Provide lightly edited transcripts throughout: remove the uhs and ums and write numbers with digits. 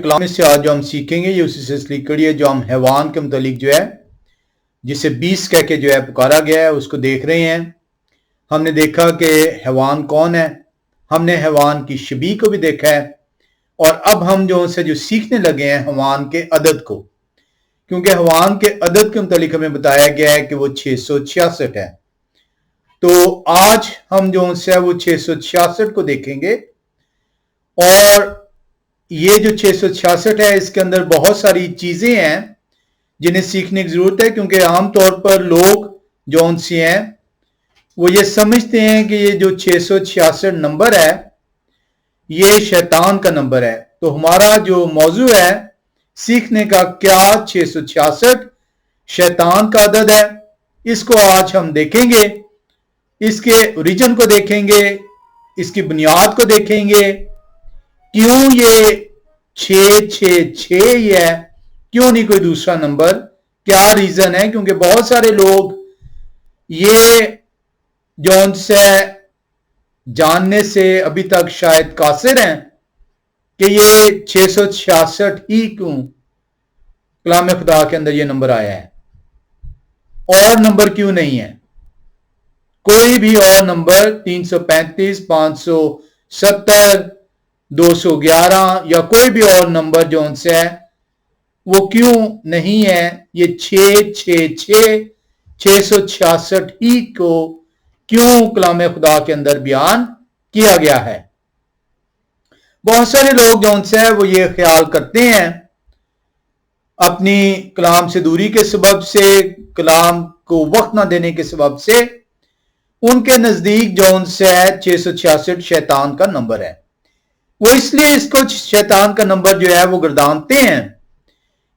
کلام سے آج جو ہم سیکھیں گے یہ اسی سلسلے کڑی ہے جو ہم حیوان کے متعلق جو ہے جسے 20 کہہ کے جو ہے پکارا گیا ہے اس کو دیکھ رہے ہیں۔ ہم نے دیکھا کہ حیوان کون ہے، ہم نے حیوان کی شبیہ کو بھی دیکھا ہے، اور اب ہم جو سیکھنے لگے ہیں حیوان کے عدد کو، کیونکہ حیوان کے عدد کے متعلق ہمیں بتایا گیا ہے کہ وہ 666 ہے۔ تو آج ہم جو وہ 666 کو دیکھیں گے، اور یہ جو 666 ہے اس کے اندر بہت ساری چیزیں ہیں جنہیں سیکھنے کی ضرورت ہے، کیونکہ عام طور پر لوگ جو ہیں وہ یہ سمجھتے ہیں کہ یہ جو 666 نمبر ہے یہ شیطان کا نمبر ہے۔ تو ہمارا جو موضوع ہے سیکھنے کا، کیا 666 شیطان کا عدد ہے، اس کو آج ہم دیکھیں گے، اس کے اوریجن کو دیکھیں گے، اس کی بنیاد کو دیکھیں گے، کیوں یہ 666 ہی ہے، کیوں نہیں کوئی دوسرا نمبر، کیا ریزن ہے، کیونکہ بہت سارے لوگ یہ جون سے جاننے سے ابھی تک شاید قاصر ہیں کہ یہ 666 ہی کیوں کلام خدا کے اندر یہ نمبر آیا ہے، اور نمبر کیوں نہیں ہے، کوئی بھی اور نمبر 335 570 211 یا کوئی بھی اور نمبر جو ان سے ہے وہ کیوں نہیں ہے، یہ 666 ہی کو کیوں کلام خدا کے اندر بیان کیا گیا ہے۔ بہت سارے لوگ جو ان سے ہے وہ یہ خیال کرتے ہیں اپنی کلام سے دوری کے سبب سے، کلام کو وقت نہ دینے کے سبب سے، ان کے نزدیک جو ان سے ہے 666 شیطان کا نمبر ہے۔ وہ اس لیے اس کو شیطان کا نمبر جو ہے وہ گردانتے ہیں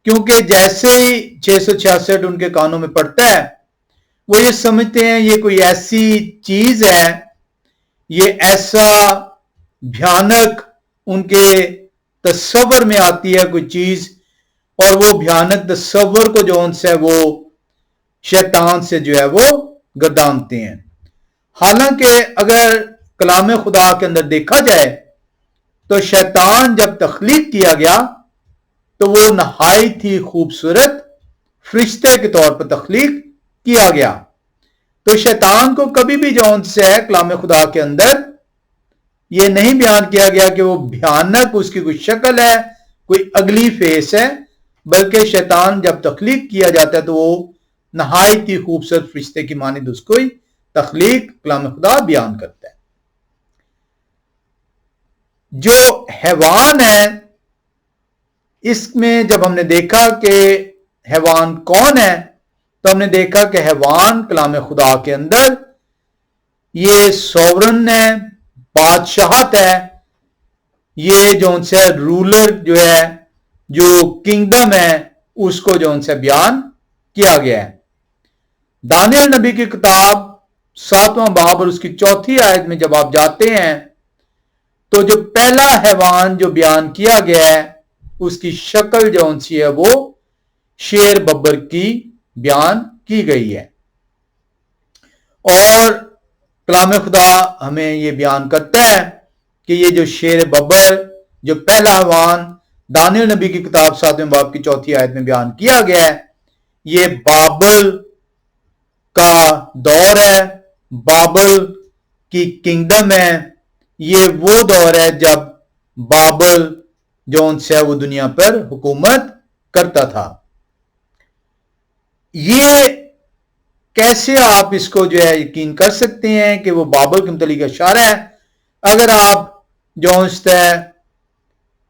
کیونکہ جیسے ہی 666 ان کے کانوں میں پڑتا ہے وہ یہ سمجھتے ہیں یہ کوئی ایسی چیز ہے، یہ ایسا بھیانک ان کے تصور میں آتی ہے کوئی چیز، اور وہ بھیانک تصور کو جو ان سے وہ شیطان سے جو ہے وہ گردانتے ہیں۔ حالانکہ اگر کلام خدا کے اندر دیکھا جائے تو شیطان جب تخلیق کیا گیا تو وہ نہایت ہی خوبصورت فرشتے کے طور پر تخلیق کیا گیا۔ تو شیطان کو کبھی بھی جو ان سے ہے کلام خدا کے اندر یہ نہیں بیان کیا گیا کہ وہ بھیانک اس کی کوئی شکل ہے، کوئی اگلی فیس ہے، بلکہ شیطان جب تخلیق کیا جاتا ہے تو وہ نہایت ہی خوبصورت فرشتے کی مانند اس کو تخلیق کلام خدا بیان کرتا ہے۔ جو حیوان ہے اس میں جب ہم نے دیکھا کہ حیوان کون ہے تو ہم نے دیکھا کہ حیوان کلام خدا کے اندر یہ سوورن ہے، بادشاہت ہے، یہ جو ان سے رولر جو ہے، جو کنگڈم ہے، اس کو جو ان سے بیان کیا گیا ہے۔ دانیل نبی کی کتاب 7واں باب اور اس کی 4تھی آیت میں جب آپ جاتے ہیں تو جو پہلا حیوان جو بیان کیا گیا ہے اس کی شکل جو ہے وہ شیر ببر کی بیان کی گئی ہے، اور کلام خدا ہمیں یہ بیان کرتا ہے کہ یہ جو شیر ببر جو پہلا حیوان دانیل نبی کی کتاب 7ویں باب کی 4تھی آیت میں بیان کیا گیا ہے، یہ بابل کا دور ہے، بابل کی کنگڈم ہے، یہ وہ دور ہے جب بابل جو ان سے وہ دنیا پر حکومت کرتا تھا۔ یہ کیسے آپ اس کو جو ہے یقین کر سکتے ہیں کہ وہ بابل کے متعلق اشارہ ہے؟ اگر آپ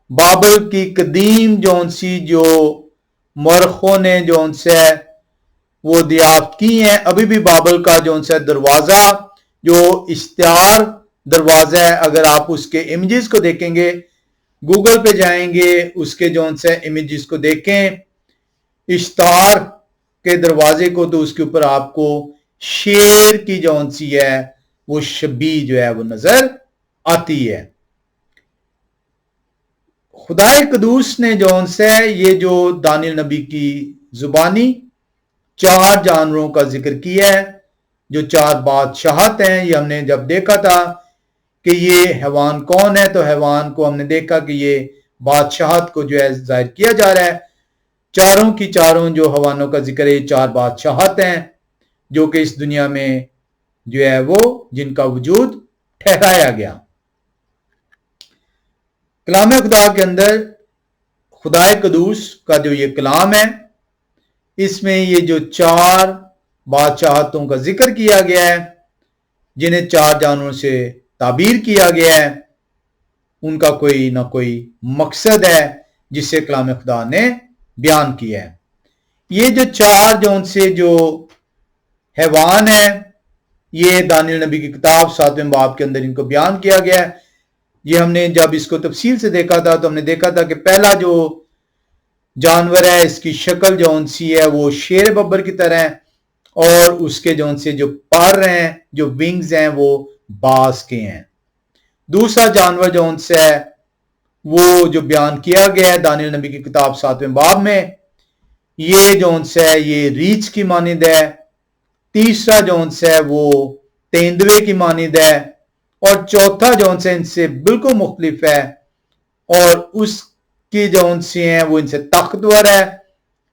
بابل کی قدیم جو مورخوں نے جو ان سے وہ دریافت کی ہیں، ابھی بھی بابل کا جو ان سے دروازہ جو اشتعال دروازہ ہے، اگر آپ اس کے امیجز کو دیکھیں گے، گوگل پہ جائیں گے، اس کے جو ان سے امیجز کو دیکھیں اشتعال کے دروازے کو، تو اس کے اوپر آپ کو شیر کی جو ان سی ہے وہ شبیہ جو ہے وہ نظر آتی ہے۔ خدائے قدوس نے جو ان سے یہ جو دانیل نبی کی زبانی 4 جانوروں کا ذکر کیا ہے، جو 4 بادشاہت ہیں، یہ ہم نے جب دیکھا تھا کہ یہ حیوان کون ہے، تو حیوان کو ہم نے دیکھا کہ یہ بادشاہت کو جو ہے ظاہر کیا جا رہا ہے. چاروں کی چاروں جو حیوانوں کا ذکر ہے، 4 بادشاہت ہیں جو کہ اس دنیا میں جو ہے وہ جن کا وجود ٹھہرایا گیا. کلام خدا کے اندر خدا قدوس کا جو یہ کلام ہے، اس میں یہ جو 4 بادشاہتوں کا ذکر کیا گیا ہے جنہیں 4 جانوروں سے تعبیر کیا گیا ہے، ان کا کوئی نہ کوئی مقصد ہے جسے کلام خدا نے بیان کیا ہے. یہ جو 4 جون سے جو حیوان ہیں، یہ دانیل نبی کی کتاب 7ویں باب کے اندر ان کو بیان کیا گیا ہے. یہ ہم نے جب اس کو تفصیل سے دیکھا تھا تو ہم نے دیکھا تھا کہ پہلا جو جانور ہے، اس کی شکل جون سی ہے وہ شیر ببر کی طرح ہے، اور اس کے جون سے جو پر ہیں، جو ونگز ہیں، وہ باز کے ہیں. دوسرا جانور جون سے ہے وہ جو بیان کیا گیا ہے دانیل نبی کی کتاب 7ویں باب میں، یہ جون سے ہے یہ ریچھ کی مانند ہے. تیسرا جون سے ہے وہ تیندوے کی مانند ہے، اور چوتھا جون سے ان سے بالکل مختلف ہے، اور اس کی جون سے ہیں وہ ان سے طاقتور ہے،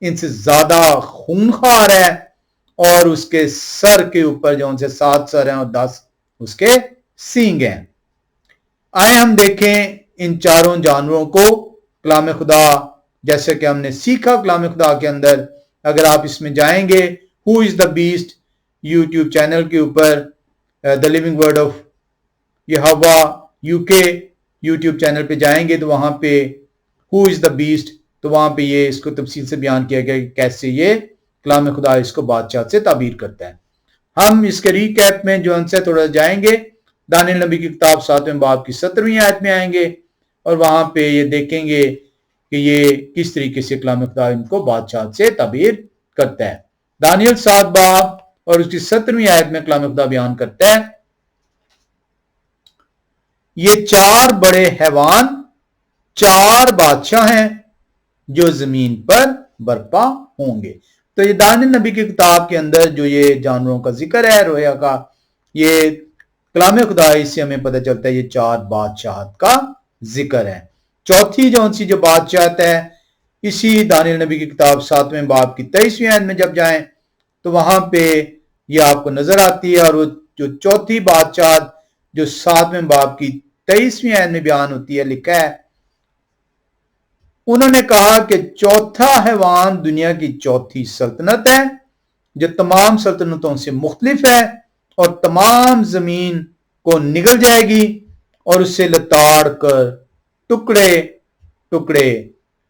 ان سے زیادہ خونخوار ہے، اور اس کے سر کے اوپر جون سے 7 سر ہیں اور 10 اس کے سینگ ہیں. آئے ہم دیکھیں ان چاروں جانوروں کو. کلام خدا جیسے کہ ہم نے سیکھا کلام خدا کے اندر، اگر آپ اس میں جائیں گے who is the best YouTube channel کے اوپر، the living word of Jehovah UK YouTube channel پہ جائیں گے تو وہاں پہ ہو از دا بیسٹ، تو وہاں پہ یہ اس کو تفصیل سے بیان کیا گیا کہ کیسے یہ کلام خدا اس کو بادشاہ سے تعبیر کرتا ہے. ہم اس کے ریکیپ میں جو ان سے تھوڑا جائیں گے، دانیل نبی کی کتاب 7ویں باب کی 17ویں آیت میں آئیں گے، اور وہاں پہ یہ دیکھیں گے کہ یہ کس طریقے سے کلام خدا ان کو بادشاہ سے تعبیر کرتا ہے. دانیل 7 باب اور اس کی 17ویں آیت میں کلام خدا بیان کرتا ہے، یہ 4 بڑے حیوان 4 بادشاہ ہیں جو زمین پر برپا ہوں گے. تو یہ دانیل نبی کی کتاب کے اندر جو یہ جانوروں کا ذکر ہے رویا کا، یہ کلام خدا اس سے ہمیں پتہ چلتا ہے یہ 4 بادشاہت کا ذکر ہے. چوتھی جون سی جو بادشاہت ہے، اسی دانیل نبی کی کتاب 7ویں باب کی 23ویں آیت میں جب جائیں تو وہاں پہ یہ آپ کو نظر آتی ہے، اور وہ جو چوتھی بادشاہت جو 7ویں باب کی 23ویں آیت میں بیان ہوتی ہے، لکھا ہے انہوں نے کہا کہ چوتھا حیوان دنیا کی چوتھی سلطنت ہے جو تمام سلطنتوں سے مختلف ہے، اور تمام زمین کو نگل جائے گی اور اس سے لتاڑ کر ٹکڑے ٹکڑے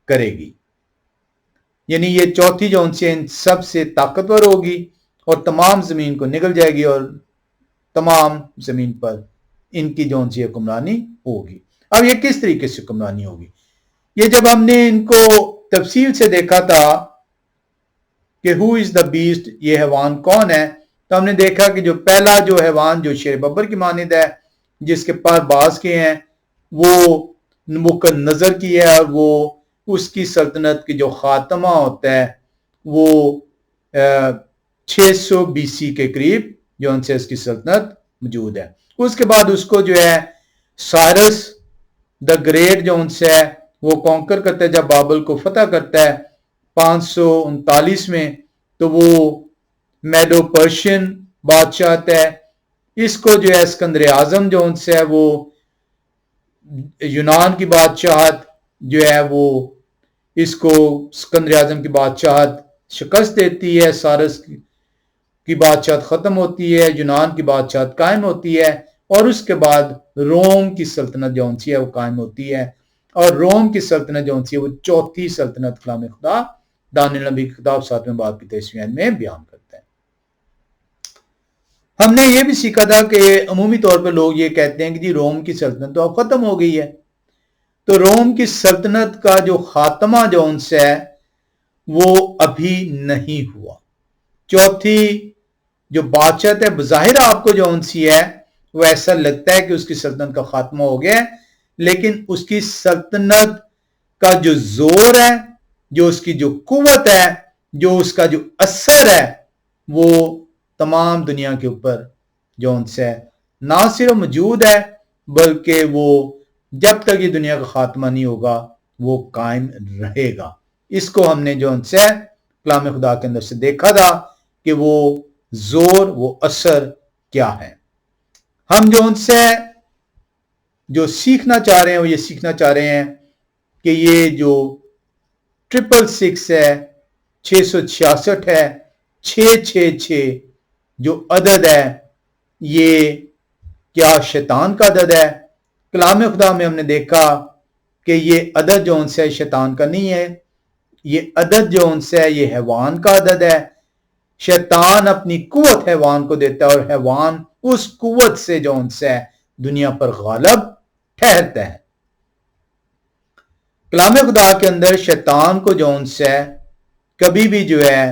کرے گی. یعنی یہ چوتھی جو ان سے ان سب سے طاقتور ہوگی اور تمام زمین کو نگل جائے گی، اور تمام زمین پر ان کی جو ان سے حکمرانی ہوگی. اب یہ کس طریقے سے حکمرانی ہوگی؟ یہ جب ہم نے ان کو تفصیل سے دیکھا تھا کہ ہو از دا بیسٹ، یہ حیوان کون ہے، تو ہم نے دیکھا کہ جو پہلا جو حیوان جو شیر ببر کی مانند ہے، جس کے پر باز کے ہیں، وہ نبوکد نظر کی ہے، اور وہ اس کی سلطنت کی جو خاتمہ ہوتا ہے وہ 600 BC کے قریب جو ان سے اس کی سلطنت موجود ہے. اس کے بعد اس کو جو ہے سائرس دا گریٹ جو ان سے ہے وہ کانکر کرتا ہے، جب بابل کو فتح کرتا ہے 539 میں، تو وہ میڈو پرشین بادشاہ ہے. اس کو جو ہے اسکندر اعظم جو ان سے ہے وہ یونان کی بادشاہت جو ہے وہ اس کو اسکندر اعظم کی بادشاہت شکست دیتی ہے، سائرس کی بادشاہت ختم ہوتی ہے، یونان کی بادشاہت قائم ہوتی ہے، اور اس کے بعد روم کی سلطنت جو ہے وہ قائم ہوتی ہے. اور روم کی سلطنت جو ہے وہ چوتھی سلطنت کلام خدا دانیل نبی کی کتاب 7ویں باب کی 23ویں آیت میں بیان کرتا ہے. ہم نے یہ بھی سیکھا تھا کہ عمومی طور پر لوگ یہ کہتے ہیں کہ جی روم کی سلطنت تو اب ختم ہو گئی ہے. تو روم کی سلطنت کا جو خاتمہ جو ان سے ہے وہ ابھی نہیں ہوا. چوتھی جو بادشاہت ہے بظاہر آپ کو جو ان سی ہے وہ ایسا لگتا ہے کہ اس کی سلطنت کا خاتمہ ہو گیا ہے، لیکن اس کی سلطنت کا جو زور ہے، جو اس کی جو قوت ہے، جو اس کا جو اثر ہے، وہ تمام دنیا کے اوپر جو ان سے نہ صرف موجود ہے، بلکہ وہ جب تک یہ دنیا کا خاتمہ نہیں ہوگا وہ قائم رہے گا. اس کو ہم نے جو ان سے کلام خدا کے اندر سے دیکھا تھا کہ وہ زور، وہ اثر کیا ہے. ہم جو ان سے جو سیکھنا چاہ رہے ہیں وہ یہ سیکھنا چاہ رہے ہیں کہ یہ جو 666 ہے، 666 ہے، 666 جو عدد ہے، یہ کیا شیطان کا عدد ہے؟ کلام خدا میں ہم نے دیکھا کہ یہ عدد جو ان سے شیطان کا نہیں ہے، یہ عدد جو ان سے ہے یہ حیوان کا عدد ہے. شیطان اپنی قوت حیوان کو دیتا ہے اور حیوان اس قوت سے جو ان سے دنیا پر غالب ٹھہرتا ہے. کلام خدا کے اندر شیطان کو جو ان سے کبھی بھی جو ہے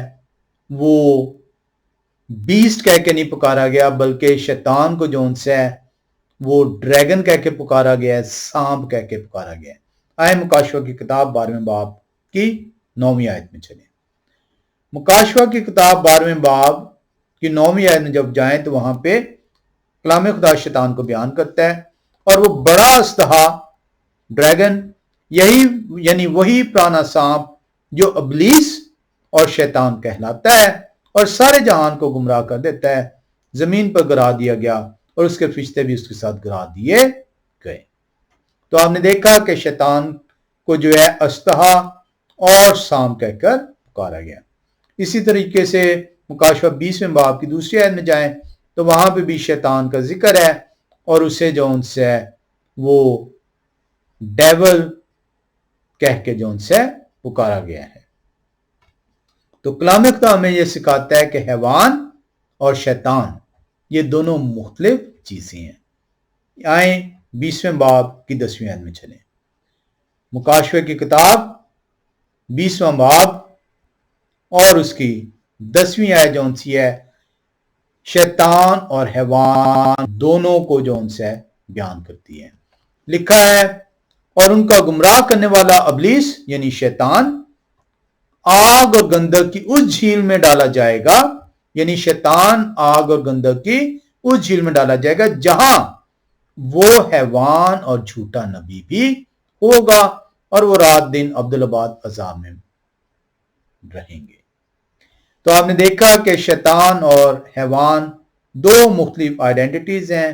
وہ بیسٹ کہہ کے نہیں پکارا گیا، بلکہ شیطان کو جو ان سے وہ ڈریگن کہہ کے پکارا گیا ہے، سانپ کہہ کے پکارا گیا ہے. آئے مکاشوہ کی کتاب 12ویں باب کی 9ویں آیت میں چلیں. مکاشوہ کی کتاب 12ویں باب کی 9ویں آیت میں جب جائیں تو وہاں پہ کلام خدا شیطان کو بیان کرتا ہے، اور وہ بڑا اژدہا ڈریگن یعنی وہی پرانا سانپ جو ابلیس اور شیطان کہلاتا ہے اور سارے جہان کو گمراہ کر دیتا ہے، زمین پر گرا دیا گیا اور اس کے فرشتے بھی اس کے ساتھ گرا دیے گئے. تو آپ نے دیکھا کہ شیطان کو جو ہے اژدہا اور سانپ کہہ کر پکارا گیا. اسی طریقے سے مکاشوہ 20ویں باب کی دوسری آیت میں جائیں تو وہاں پہ بھی شیطان کا ذکر ہے اور اسے جو ان سے وہ ڈیول کہہ کے جو ان سے پکارا گیا ہے. تو کلام خدا ہمیں یہ سکھاتا ہے کہ حیوان اور شیطان یہ دونوں مختلف چیزیں ہیں. آئیں 20ویں باب کی 10ویں آیت میں چلیں. مکاشوہ کی کتاب 20واں باب اور اس کی 10ویں آیت جو ان سی ہے شیطان اور حیوان دونوں کو جو ان سے بیان کرتی ہے. لکھا ہے اور ان کا گمراہ کرنے والا ابلیس یعنی شیطان آگ اور گندک کی اس جھیل میں ڈالا جائے گا، یعنی شیطان آگ اور گندک کی اس جھیل میں ڈالا جائے گا جہاں وہ حیوان اور جھوٹا نبی بھی ہوگا، اور وہ رات دن عبدالآباد عذاب میں رہیں گے. تو آپ نے دیکھا کہ شیطان اور حیوان دو مختلف آئیڈینٹیز ہیں،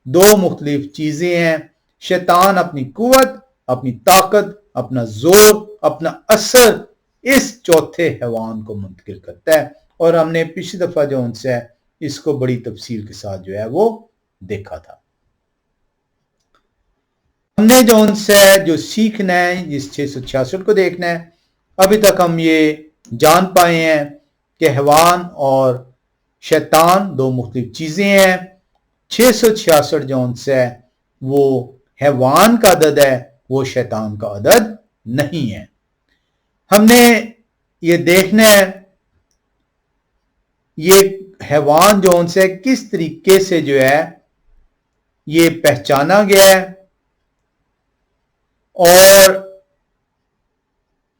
دو مختلف چیزیں ہیں. شیطان اپنی قوت، اپنی طاقت، اپنا زور، اپنا اثر اس چوتھے حیوان کو منتقل کرتا ہے، اور ہم نے پچھلی دفعہ جو ان سے اس کو بڑی تفصیل کے ساتھ جو ہے وہ دیکھا تھا. ہم نے جو ان سے جو سیکھنا ہے اس 666 کو دیکھنا ہے. ابھی تک ہم یہ جان پائے ہیں کہ حیوان اور شیطان دو مختلف چیزیں ہیں. 666 جو ان سے وہ حیوان کا عدد ہے، وہ شیطان کا عدد نہیں ہے. ہم نے یہ دیکھنا ہے یہ حیوان جو ان سے کس طریقے سے جو ہے یہ پہچانا گیا ہے اور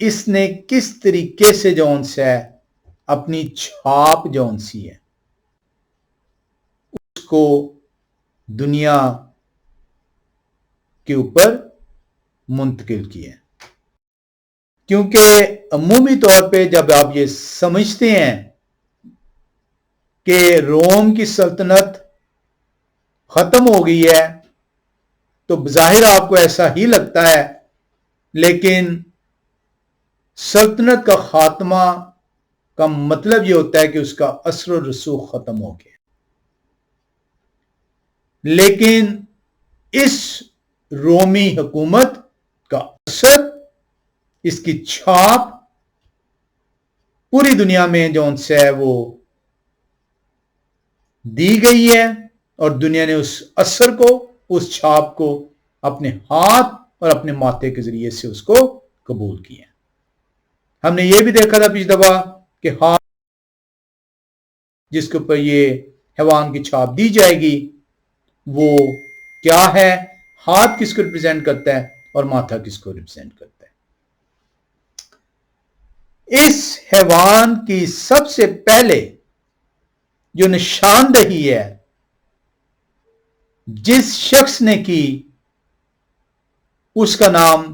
اس نے کس طریقے سے جو ان سے اپنی چھاپ جو ان سی ہے اس کو دنیا کے اوپر منتقل کیا ہے. کیونکہ عمومی طور پہ جب آپ یہ سمجھتے ہیں کہ روم کی سلطنت ختم ہو گئی ہے تو بظاہر آپ کو ایسا ہی لگتا ہے، لیکن سلطنت کا خاتمہ کا مطلب یہ ہوتا ہے کہ اس کا اثر و رسوخ ختم ہو گیا. لیکن اس رومی حکومت کا اثر، اس کی چھاپ پوری دنیا میں جو ان سے ہے وہ دی گئی ہے، اور دنیا نے اس اثر کو، اس چھاپ کو اپنے ہاتھ اور اپنے ماتھے کے ذریعے سے اس کو قبول کیا. ہم نے یہ بھی دیکھا تھا پچھلی دفعہ کہ ہاتھ جس کے اوپر یہ حیوان کی چھاپ دی جائے گی وہ کیا ہے، ہاتھ کس کو ریپرزینٹ کرتا ہے اور ماتھا کس کو ریپرزینٹ کرتا ہے. اس حیوان کی سب سے پہلے جو نشاندہی ہے جس شخص نے کی اس کا نام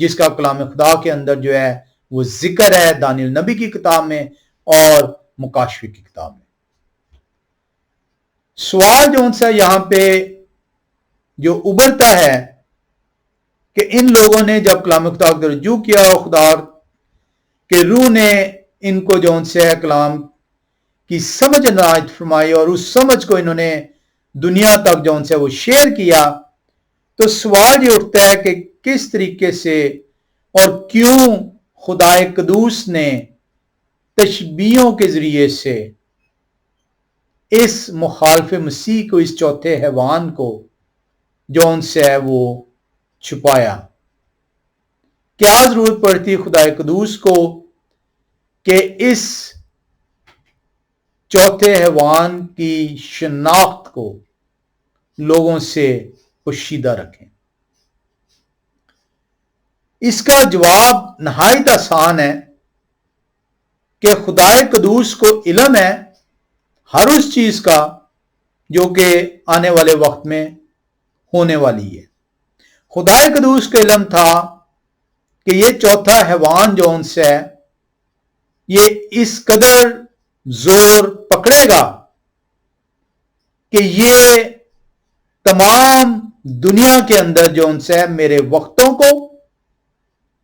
جس کا کلام خدا کے اندر جو ہے وہ ذکر ہے دانیل نبی کی کتاب میں اور مکاشفے کی کتاب میں۔ سوال جو ان سے یہاں پہ جو ابھرتا ہے کہ ان لوگوں نے جب کلام خدا کو رجوع کیا اور خدا کہ روح نے ان کو جو ان سے کلام کی سمجھ عنایت فرمائی اور اس سمجھ کو انہوں نے دنیا تک جو ان سے وہ شیئر کیا، تو سوال یہ اٹھتا ہے کہ کس طریقے سے اور کیوں خدا قدوس نے تشبیہوں کے ذریعے سے اس مخالف مسیح کو، اس چوتھے حیوان کو جو ان سے ہے وہ چھپایا؟ کیا ضرورت پڑتی خدا قدوس کو کہ اس چوتھے حیوان کی شناخت کو لوگوں سے پوشیدہ رکھیں؟ اس کا جواب نہایت آسان ہے کہ خدا قدوس کو علم ہے ہر اس چیز کا جو کہ آنے والے وقت میں ہونے والی ہے۔ خدا قدوس کا علم تھا کہ یہ چوتھا حیوان جو ان سے ہے یہ اس قدر زور پکڑے گا کہ یہ تمام دنیا کے اندر جو ان سے میرے وقتوں کو،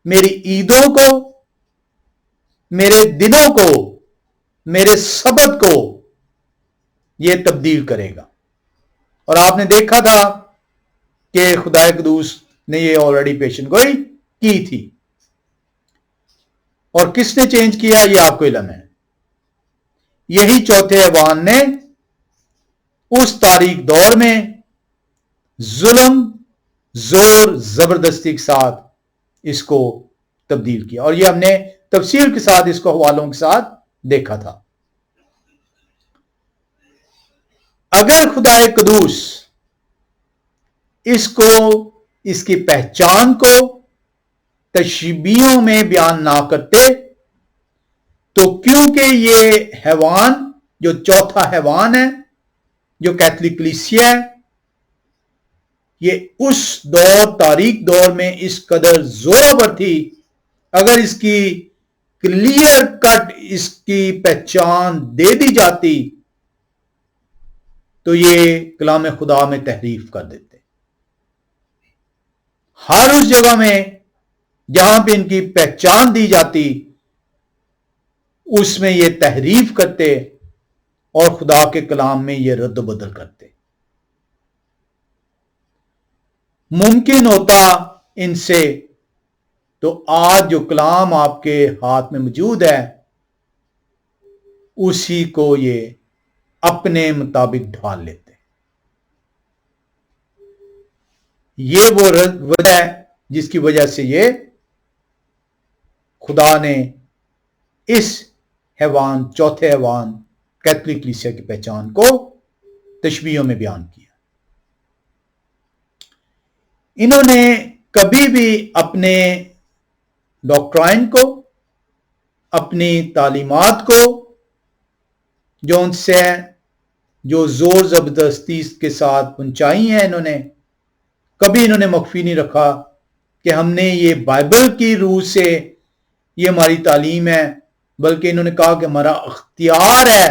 میری عیدوں کو، میرے دنوں کو، میرے سبت کو یہ تبدیل کرے گا۔ اور آپ نے دیکھا تھا کہ خدا قدوس نے یہ آلریڈی پیشن گوئی کی تھی، اور کس نے چینج کیا یہ آپ کو علم ہے۔ یہی چوتھے حیوان نے اس تاریک دور میں ظلم، زور، زبردستی کے ساتھ اس کو تبدیل کیا، اور یہ ہم نے تفصیل کے ساتھ اس کو حوالوں کے ساتھ دیکھا تھا۔ اگر خدا قدوس اس کو، اس کی پہچان کو تشبیہوں میں بیان نہ کرتے تو کیونکہ یہ حیوان جو چوتھا حیوان ہے، جو کیتھولک کلیسیا ہے، یہ اس دور، تاریک دور میں اس قدر زورآور تھی، اگر اس کی کلیئر کٹ اس کی پہچان دے دی جاتی تو یہ کلام خدا میں تحریف کر دیتے۔ ہر اس جگہ میں جہاں پہ ان کی پہچان دی جاتی اس میں یہ تحریف کرتے اور خدا کے کلام میں یہ رد و بدل کرتے۔ ممکن ہوتا ان سے تو آج جو کلام آپ کے ہاتھ میں موجود ہے اسی کو یہ اپنے مطابق ڈھال لیتے۔ یہ وہ وجہ ہے جس کی وجہ سے یہ خدا نے اس حیوان، چوتھے حیوان کیتھولک کلیسیا کی پہچان کو تشبیہوں میں بیان کیا۔ انہوں نے کبھی بھی اپنے ڈاکٹرائن کو، اپنی تعلیمات کو جو ان سے جو زور زبردستی کے ساتھ پہنچائی ہیں، انہوں نے مخفی نہیں رکھا کہ ہم نے یہ بائبل کی روح سے یہ ہماری تعلیم ہے، بلکہ انہوں نے کہا کہ ہمارا اختیار ہے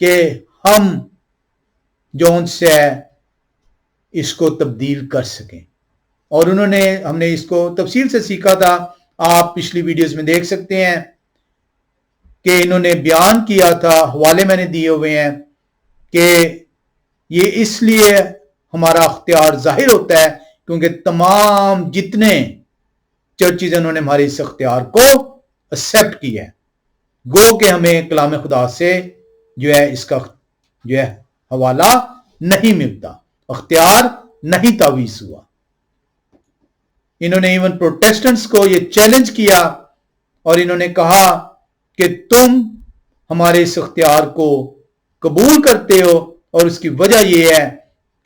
کہ ہم جو ان سے اس کو تبدیل کر سکیں۔ اور ہم نے اس کو تفصیل سے سیکھا تھا، آپ پچھلی ویڈیوز میں دیکھ سکتے ہیں کہ انہوں نے بیان کیا تھا، حوالے میں نے دیے ہوئے ہیں کہ یہ اس لیے ہمارا اختیار ظاہر ہوتا ہے کیونکہ تمام جتنے چرچز انہوں نے ہمارے اس اختیار کو ایکسپٹ کیا ہے، گو کہ ہمیں کلام خدا سے جو ہے اس کا جو ہے حوالہ نہیں ملتا، اختیار نہیں تعویذ ہوا۔ انہوں نے ایون پروٹیسٹنٹس کو یہ چیلنج کیا اور انہوں نے کہا کہ تم ہمارے اس اختیار کو قبول کرتے ہو اور اس کی وجہ یہ ہے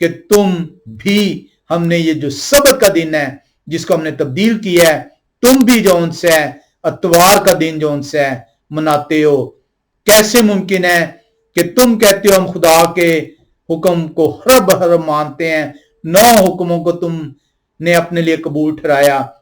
کہ تم بھی، ہم نے یہ جو سبت کا دن ہے جس کو ہم نے تبدیل کیا ہے، تم بھی جو ان سے اتوار کا دن جو ان سے مناتے ہو۔ کیسے ممکن ہے کہ تم کہتے ہو ہم خدا کے حکم کو ہر بہر مانتے ہیں، 9 حکموں کو تم نے اپنے لیے قبول ٹھہرایا،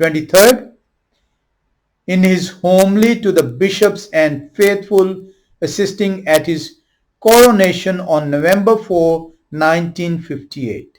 23rd in his homily to the bishops and faithful assisting at his coronation on November 4, 1958।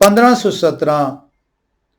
1517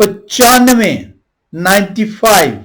95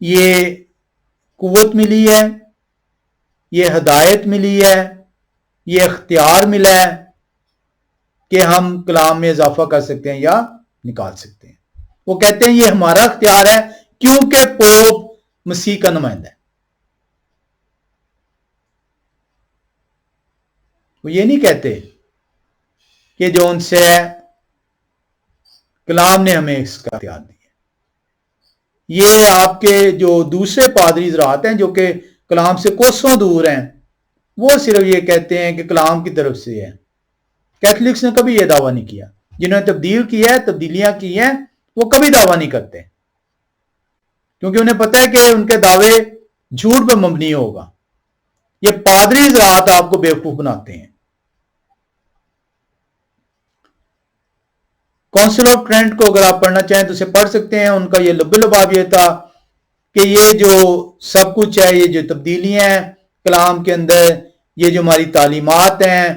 یہ قوت ملی ہے، یہ ہدایت ملی ہے، یہ اختیار ملا ہے کہ ہم کلام میں اضافہ کر سکتے ہیں یا نکال سکتے ہیں۔ وہ کہتے ہیں یہ ہمارا اختیار ہے کیونکہ پوپ مسیح کا نمائندہ ہے۔ وہ یہ نہیں کہتے کہ جو ان سے کلام نے ہمیں اس کا اختیار دیا۔ یہ آپ کے جو دوسرے پادری حضرات ہیں جو کہ کلام سے کوسوں دور ہیں، وہ صرف یہ کہتے ہیں کہ کلام کی طرف سے ہے۔ کیتھولکس نے کبھی یہ دعویٰ نہیں کیا۔ جنہوں نے تبدیل کیا ہے، تبدیلیاں کی ہیں، وہ کبھی دعویٰ نہیں کرتے، کیونکہ انہیں پتہ ہے کہ ان کے دعوے جھوٹ پہ مبنی ہوگا۔ یہ پادری حضرات آپ کو بیوقوف بناتے ہیں۔ کونسل آف ٹرینٹ کو اگر آپ پڑھنا چاہیں تو اسے پڑھ سکتے ہیں۔ ان کا یہ لب لباب یہ تھا کہ یہ جو سب کچھ ہے، یہ جو تبدیلیاں ہیں کلام کے اندر، یہ جو ہماری تعلیمات ہیں،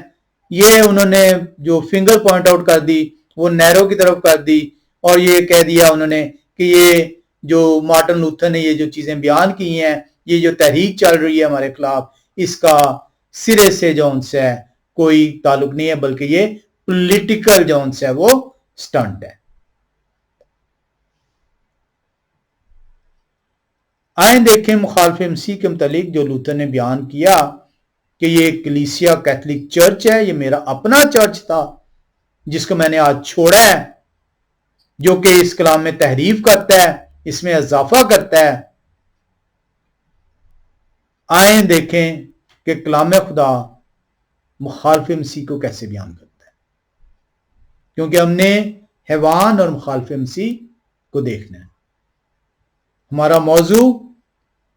یہ انہوں نے جو فنگر پوائنٹ آؤٹ کر دی، وہ نیرو کی طرف کر دی، اور یہ کہہ دیا انہوں نے کہ یہ جو مارٹن لوتھر نے یہ جو چیزیں بیان کی ہیں، یہ جو تحریک چل رہی ہے ہمارے خلاف، اس کا سرے سے جو ان سے ہے کوئی تعلق نہیں ہے، بلکہ یہ پولیٹیکل جو ان سے ہے وہ سٹنٹ ہے۔ آئیں دیکھیں مخالف مسیح کے متعلق جو لوتھر نے بیان کیا کہ یہ کلیسیا کیتھولک چرچ ہے، یہ میرا اپنا چرچ تھا جس کو میں نے آج چھوڑا ہے، جو کہ اس کلام میں تحریف کرتا ہے، اس میں اضافہ کرتا ہے۔ آئیں دیکھیں کہ کلام خدا مخالف مسیح کو کیسے بیان کرتا ہے، کیونکہ ہم نے حیوان اور مخالف مسیح کو دیکھنا ہے۔ ہمارا موضوع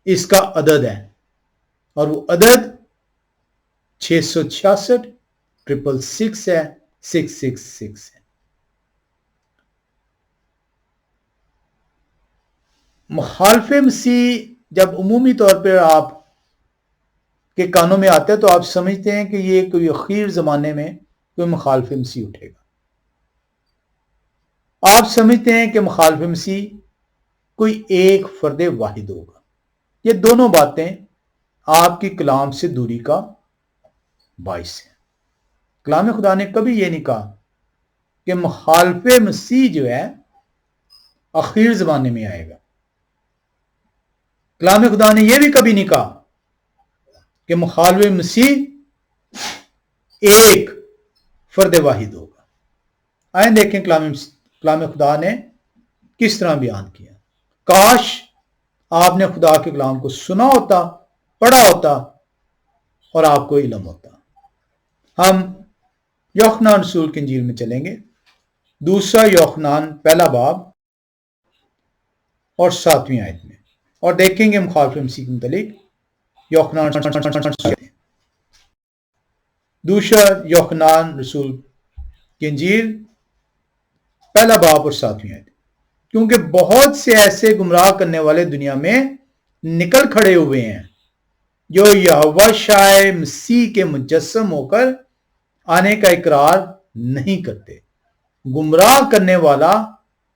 اس کا عدد ہے، اور وہ عدد 666 666 ہے، 666 ہے۔ مخالف مسیح جب عمومی طور پر آپ کے کانوں میں آتے ہیں تو آپ سمجھتے ہیں کہ یہ کوئی اخیر زمانے میں کوئی مخالف مسیح اٹھے گا۔ آپ سمجھتے ہیں کہ مخالف مسیح کوئی ایک فرد واحد ہوگا۔ یہ دونوں باتیں آپ کی کلام سے دوری کا باعث ہے۔ کلام خدا نے کبھی یہ نہیں کہا کہ مخالف مسیح جو ہے اخیر زمانے میں آئے گا۔ کلام خدا نے یہ بھی کبھی نہیں کہا کہ مخالف مسیح ایک فرد واحد ہوگا۔ آئیں دیکھیں کلام خدا نے کس طرح بیان کیا۔ کاش آپ نے خدا کے کلام کو سنا ہوتا، پڑھا ہوتا، اور آپ کو علم ہوتا۔ ہم یوحنا رسول کی انجیل میں چلیں گے، دوسرا یوحنان پہلا باب اور 7ویں آیت میں، اور دیکھیں گے مخالف مسیح کے متعلق یوحنا دوسرا یوحنان رسول کی انجیل پہلا باب اور 7ویں آیت۔ کیونکہ بہت سے ایسے گمراہ کرنے والے دنیا میں نکل کھڑے ہوئے ہیں جو یہوہ شاہ مسیح کے مجسم ہو کر آنے کا اقرار نہیں کرتے۔ گمراہ کرنے والا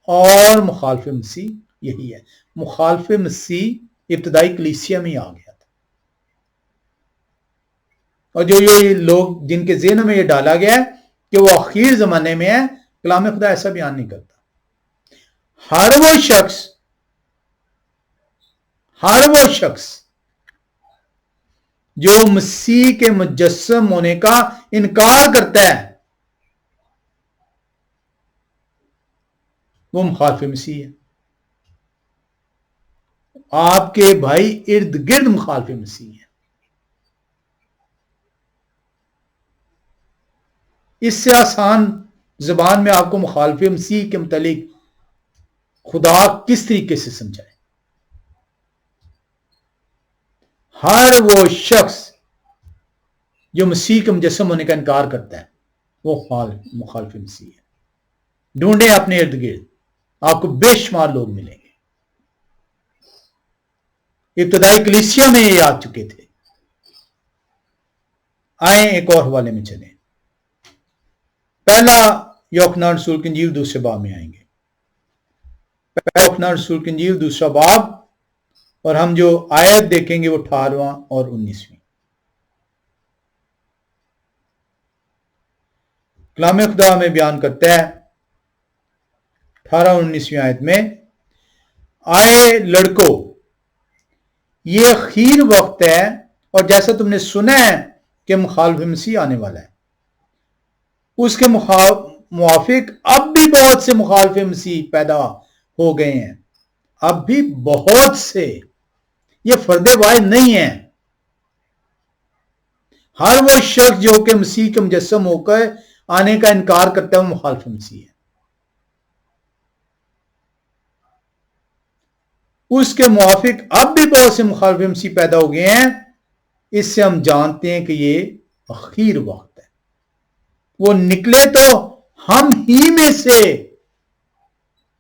اور مخالف مسیح یہی ہے۔ مخالف مسیح ابتدائی کلیسیا میں آ گیا تھا، اور جو یہ لوگ جن کے ذہنوں میں یہ ڈالا گیا ہے کہ وہ آخر زمانے میں ہے، کلام خدا ایسا بیان نہیں کرتا۔ ہر وہ شخص جو مسیح کے مجسم ہونے کا انکار کرتا ہے وہ مخالف مسیح ہے۔ آپ کے بھائی ارد گرد مخالف مسیح ہے۔ اس سے آسان زبان میں آپ کو مخالف مسیح کے متعلق خدا کس طریقے سے سمجھائے۔ ہر وہ شخص جو مسیح کے مجسم ہونے کا انکار کرتا ہے وہ مخالف مسیح ہے۔ ڈھونڈیں اپنے ارد گرد، آپ کو بے شمار لوگ ملیں گے۔ ابتدائی کلیسیا میں یہ آ چکے تھے۔ آئیں ایک اور حوالے میں چلیں۔ پہلا یوحنا رسول کی انجیل دوسرے باب میں آئیں گے۔ پہلا یوحنا رسول کی انجیل دوسرا باب اور ہم جو آیت دیکھیں گے وہ 18واں اور 19ویں. کلام خدا میں بیان کرتا ہے 18 اور 19ویں آیت میں، آئے لڑکو یہ اخیر وقت ہے، اور جیسا تم نے سنا ہے کہ مخالف مسیح آنے والا ہے، اس کے موافق اب بھی بہت سے مخالف مسیح پیدا ہو گئے ہیں. اب بھی بہت سے، یہ فرد واحد نہیں ہے. ہر وہ شخص جو کہ مسیح کے مجسم ہو کر آنے کا انکار کرتا ہے وہ مخالف مسیح ہے. اس کے موافق اب بھی بہت سے مخالف مسیح پیدا ہو گئے ہیں. اس سے ہم جانتے ہیں کہ یہ اخیر وقت ہے. وہ نکلے تو ہم ہی میں سے،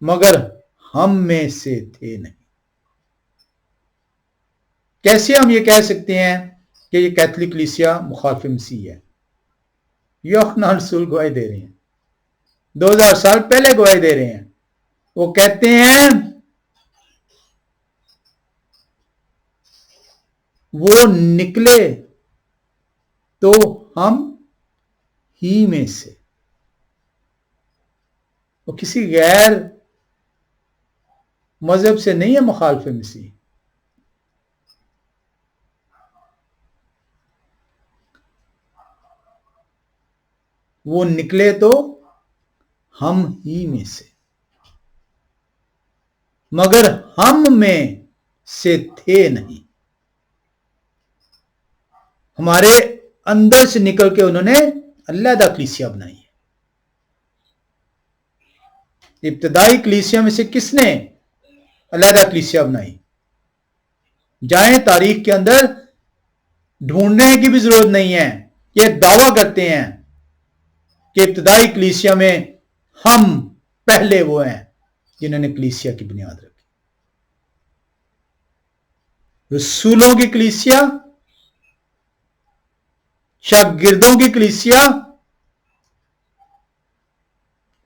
مگر ہم میں سے تھے نہیں. کیسے ہم یہ کہہ سکتے ہیں کہ یہ کیتھولک کلیسیا مخالف مسیح ہے؟ یوحنا رسول گواہی دے رہے ہیں، 2000 سال پہلے گواہی دے رہے ہیں. وہ کہتے ہیں وہ نکلے تو ہم ہی میں سے. وہ کسی غیر مذہب سے نہیں ہے مخالف مسیح. وہ نکلے تو ہم ہی میں سے، مگر ہم میں سے تھے نہیں. ہمارے اندر سے نکل کے انہوں نے علیحدہ کلیسیا بنائی ہے. ابتدائی کلیسیا میں سے کس نے علیحدہ کلیسیا بنائی؟ جائیں تاریخ کے اندر، ڈھونڈنے کی بھی ضرورت نہیں ہے. یہ دعویٰ کرتے ہیں کہ ابتدائی کلیسیا میں ہم پہلے وہ ہیں جنہوں نے کلیسیا کی بنیاد رکھی. رسولوں کی کلیسیا، شاگردوں کی کلیسیا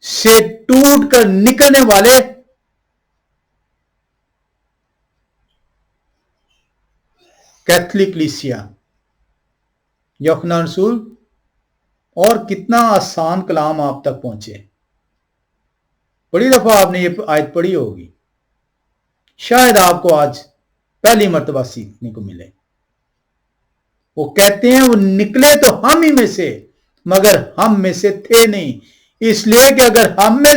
سے ٹوٹ کر نکلنے والے کیتھولک کلیسیا، یوحنا رسول. اور کتنا آسان کلام آپ تک پہنچے. بڑی دفعہ آپ نے یہ آیت پڑھی ہوگی، شاید آپ کو آج پہلی مرتبہ سیکھنے کو ملے. وہ کہتے ہیں وہ نکلے تو ہم ہی میں سے، مگر ہم میں سے تھے نہیں. اس لیے کہ اگر ہم میں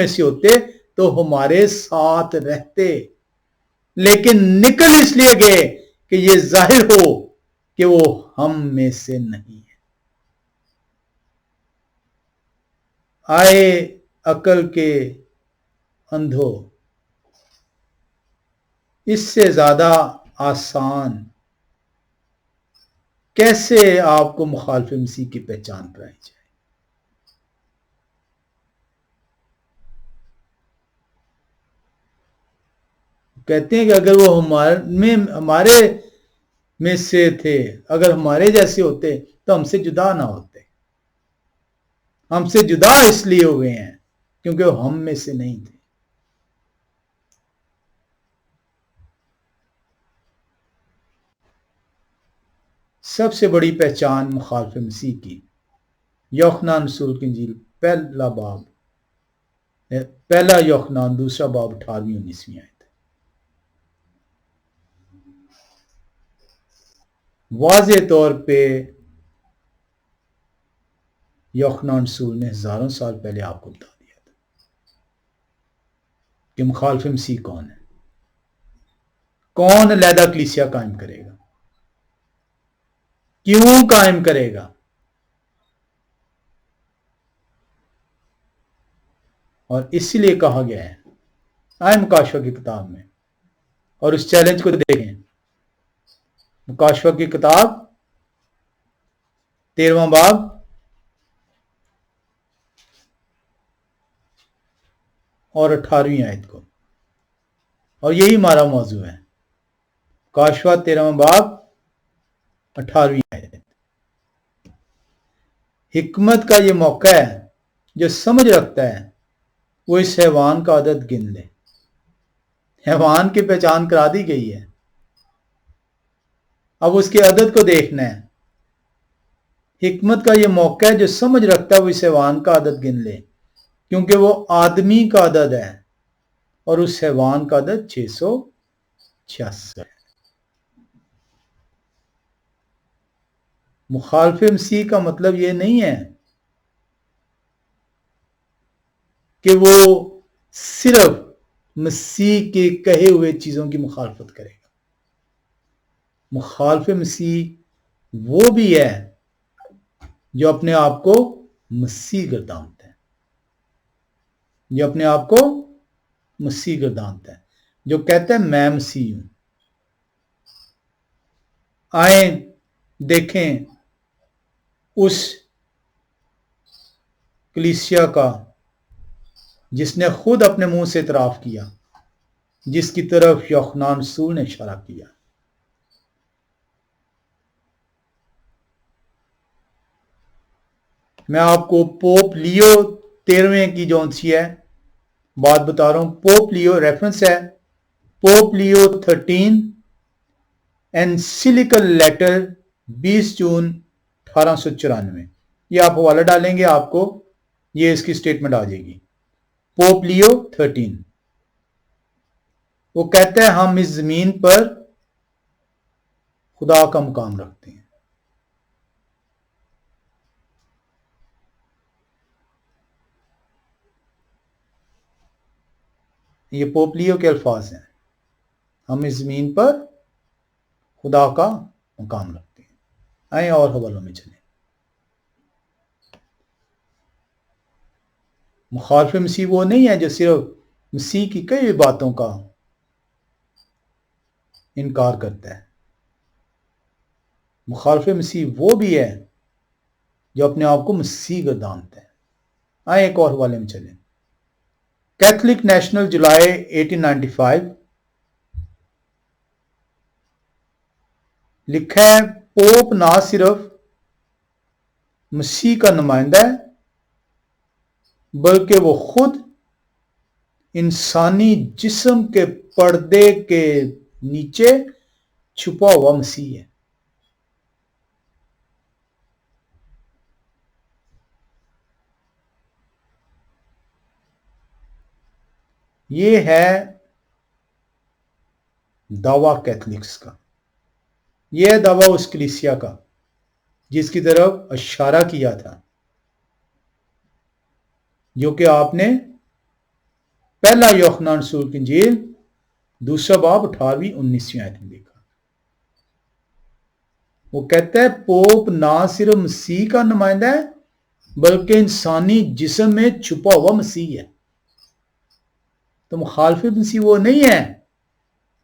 سے ہوتے تو ہمارے ساتھ رہتے. لیکن نکل اس لیے گئے کہ یہ ظاہر ہو کہ وہ ہم میں سے نہیں ہے. آئے عقل کے اندھو، اس سے زیادہ آسان کیسے آپ کو مخالف مسیح کی پہچان کرائی جائے؟ کہتے ہیں کہ اگر وہ ہمارے میں سے تھے، اگر ہمارے جیسے ہوتے تو ہم سے جدا نہ ہوتے. ہم سے جدا اس لیے ہوئے ہیں کیونکہ وہ ہم میں سے نہیں تھے. سب سے بڑی پہچان مخالف مسیح کی، یوحنا رسول کی انجیل پہلا یوحنا 2 باب 18ویں 19ویں آیت. واضح طور پہ یوحنا رسول نے ہزاروں سال پہلے آپ کو بتا دیا تھا کہ مخالف مسیح کون ہے، کون علیحدہ کلیسیا قائم کرے گا، کیوں قائم کرے گا. اور اسی لیے کہا گیا ہے آئے مکاشفہ کی کتاب میں، اور اس چیلنج کو دیکھیں. مکاشفہ کی کتاب 13واں باب اور 18ویں آیت کو، اور یہی ہمارا موضوع ہے. مکاشفہ 13واں باب 18ویں آیت. حکمت کا یہ موقع ہے جو سمجھ رکھتا ہے وہ اس حیوان کا عدد گن لے. حیوان کی پہچان کرا دی گئی ہے، اب اس کے عدد کو دیکھنا ہے. حکمت کا یہ موقع ہے، جو سمجھ رکھتا ہے وہ اس حیوان کا عدد گن لے، کیونکہ وہ آدمی کا عدد ہے اور اس حیوان کا عدد 666 ہے. مخالف مسیح کا مطلب یہ نہیں ہے کہ وہ صرف مسیح کے کہے ہوئے چیزوں کی مخالفت کرے گا. مخالف مسیح وہ بھی ہے جو اپنے آپ کو مسیح گردانتا ہے، جو اپنے آپ کو مسیح گردانتا ہے، جو کہتا ہے میں مسیح ہوں. آئیں دیکھیں اس کلیسیا کا جس نے خود اپنے منہ سے اعتراف کیا، جس کی طرف یوحنا رسول نے اشارہ کیا. میں آپ کو پوپ لیو 13ویں کی جون سی ہے بات بتا رہا ہوں. پوپ لیو ریفرنس ہے پوپ لیو 13 انسیلیکل لیٹر 20 جون 1894. یہ آپ حوالہ ڈالیں گے آپ کو یہ اس کی سٹیٹمنٹ آ جائے گی. پوپ لیو 13 وہ کہتا ہے ہم اس زمین پر خدا کا مقام رکھتے ہیں. یہ پوپ لیو کے الفاظ ہیں، ہم اس زمین پر خدا کا مقام رکھتے ہیں. آئیں اور حوالوں میں چلیں. مخالف مسیح وہ نہیں ہے جو صرف مسیح کی کئی باتوں کا انکار کرتا ہے. مخالف مسیح وہ بھی ہے جو اپنے آپ کو مسیح گردانتا ہے. آئیں ایک اور حوالے میں چلیں. کیتھولک نیشنل جولائی 1895 لکھا ہے پوپ نہ صرف مسیح کا نمائندہ ہے بلکہ وہ خود انسانی جسم کے پردے کے نیچے چھپا ہوا مسیح ہے. یہ ہے دعویٰ کیتھولکس کا، یہ ہے دعویٰ اس کلیسیا کا جس کی طرف اشارہ کیا تھا، جو کہ آپ نے پہلا یوحنا رسول کی انجیل 2 باب 18 19 آیت میں دیکھا. وہ کہتا ہے پوپ نہ صرف مسیح کا نمائندہ ہے بلکہ انسانی جسم میں چھپا ہوا مسیح ہے. تو مخالف مسیح وہ نہیں ہے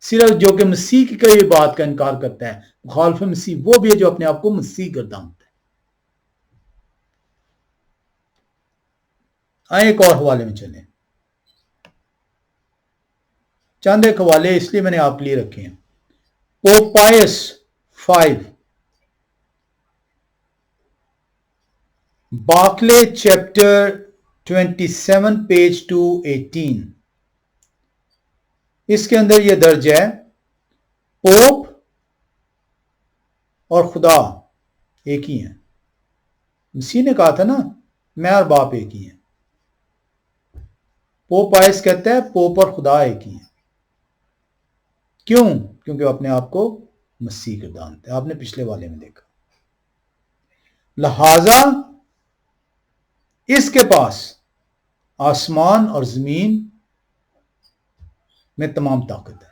صرف جو کہ مسیح کی کئی بات کا انکار کرتا ہے. مخالف مسیح وہ بھی ہے جو اپنے آپ کو مسیح گردانتا ہے. آئیں ایک اور حوالے میں چلیں. چند ایک حوالے اس لیے میں نے آپ کے لیے رکھے ہیں. پوپ پائس 5 باکلے چیپٹر 27 پیج 218 اس کے اندر یہ درج ہے پوپ اور خدا ایک ہی ہیں. مسیح نے کہا تھا نا میں اور باپ ایک ہی ہیں. پوپ پائس کہتا ہے پوپ اور خدا ایک ہی ہیں. کیوں؟ کیونکہ وہ اپنے آپ کو مسیح گردانتا ہے. آپ نے پچھلے والے میں دیکھا. لہذا اس کے پاس آسمان اور زمین میں تمام طاقت ہے.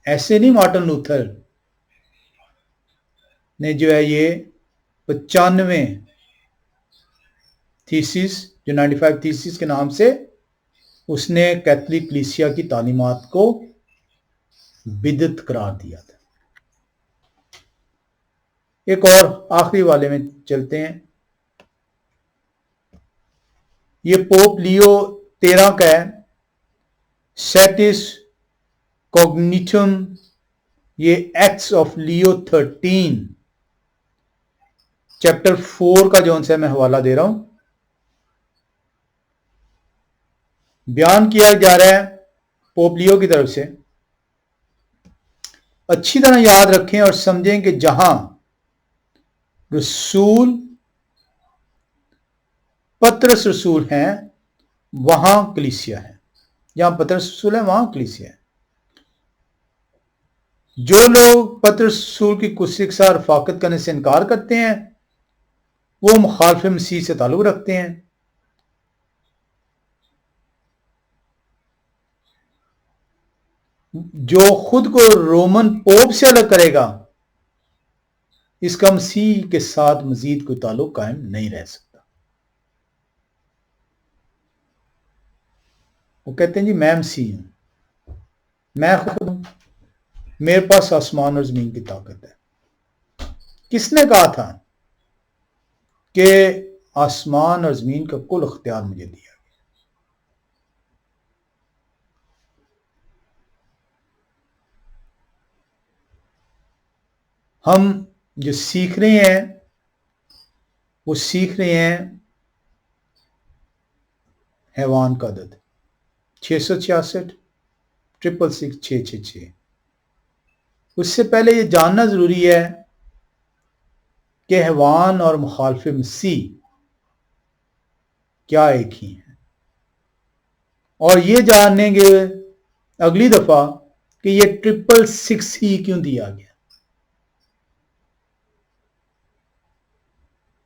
ایسے نہیں مارٹن لوتھر نے جو ہے یہ 95 تھیسس جو 95 تھیسس کے نام سے اس نے کیتھولک کلیسیا کی تعلیمات کو بدعت قرار دیا تھا. ایک اور آخری والے میں چلتے ہیں. یہ پوپ لیو 13 کا ہے سیٹس کوگنیٹم. یہ ایکٹس آف لیو 13 چیپٹر 4 کا جو ان سے میں حوالہ دے رہا ہوں. بیان کیا جا رہا ہے پوپ لیو کی طرف سے. اچھی طرح یاد رکھیں اور سمجھیں کہ جہاں رسول پترس رسول ہیں وہاں کلیسیا ہے. جہاں پترس رسول ہے وہاں کلیسیا ہے. جو لوگ پترس رسول کی کچھ سا رفاقت کرنے سے انکار کرتے ہیں وہ مخالف مسیح سے تعلق رکھتے ہیں. جو خود کو رومن پوپ سے الگ کرے گا اس کا مسیح کے ساتھ مزید کوئی تعلق قائم نہیں رہ سکتا. وہ کہتے ہیں جی میں مسیح ہوں, میں خود ہوں, میرے پاس آسمان اور زمین کی طاقت ہے. کس نے کہا تھا کہ آسمان اور زمین کا کل اختیار مجھے دیا گیا؟ ہم جو سیکھ رہے ہیں وہ سیکھ رہے ہیں حیوان کا عدد 666 666 666. اس سے پہلے یہ جاننا ضروری ہے کہ حیوان اور مخالف مسیح کیا ایک ہی ہیں, اور یہ جانیں گے اگلی دفعہ کہ یہ 666 ہی کیوں دیا گیا.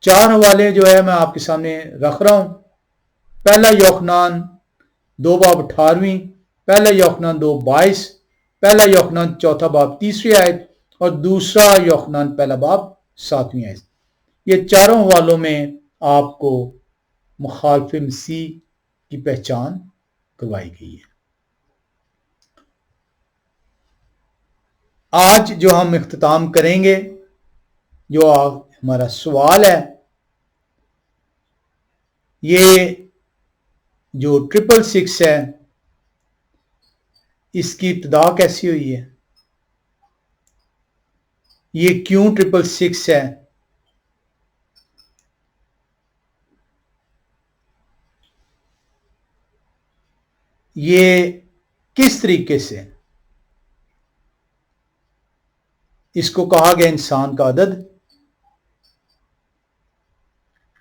4 حوالے جو ہے میں آپ کے سامنے رکھ رہا ہوں. پہلا یوحنان 2 باب 18, پہلا یوحنان 2 22, پہلا یوحنان 4 باب 3 آیت اور دوسرا یوحنان پہلا باب 7 آیت. یہ چاروں حوالوں میں آپ کو مخالف مسیح کی پہچان کروائی گئی ہے. آج جو ہم اختتام کریں گے, جو ہمارا سوال ہے, یہ جو 666 ہے اس کی ابتدا کیسی ہوئی ہے, یہ کیوں 666 ہے, یہ کس طریقے سے اس کو کہا گیا انسان کا عدد,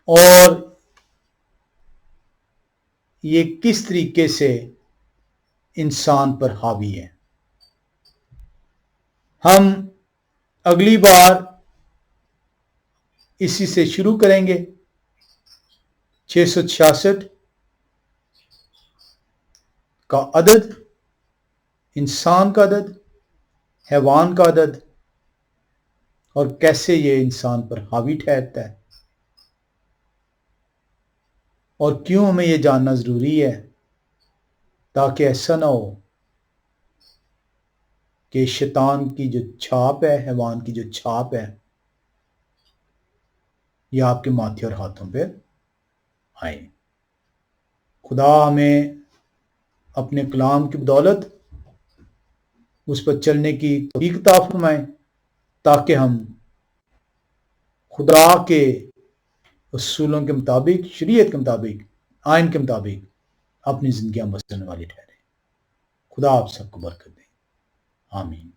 اور یہ کس طریقے سے انسان پر حاوی ہے. ہم اگلی بار اسی سے شروع کریں گے. 666 کا عدد, انسان کا عدد, حیوان کا عدد, اور کیسے یہ انسان پر حاوی ٹھہرتا ہے, اور کیوں ہمیں یہ جاننا ضروری ہے تاکہ ایسا نہ ہو کہ شیطان کی جو چھاپ ہے, حیوان کی جو چھاپ ہے, یہ آپ کے ماتھے اور ہاتھوں پہ آئے. خدا ہمیں اپنے کلام کی بدولت اس پر چلنے کی توفیق عطا فرمائے تاکہ ہم خدا کے اصولوں کے مطابق, شریعت کے مطابق, آئین کے مطابق اپنی زندگیاں بسرنے والی ٹھہرے. خدا آپ سب کو برکت دے. آمین.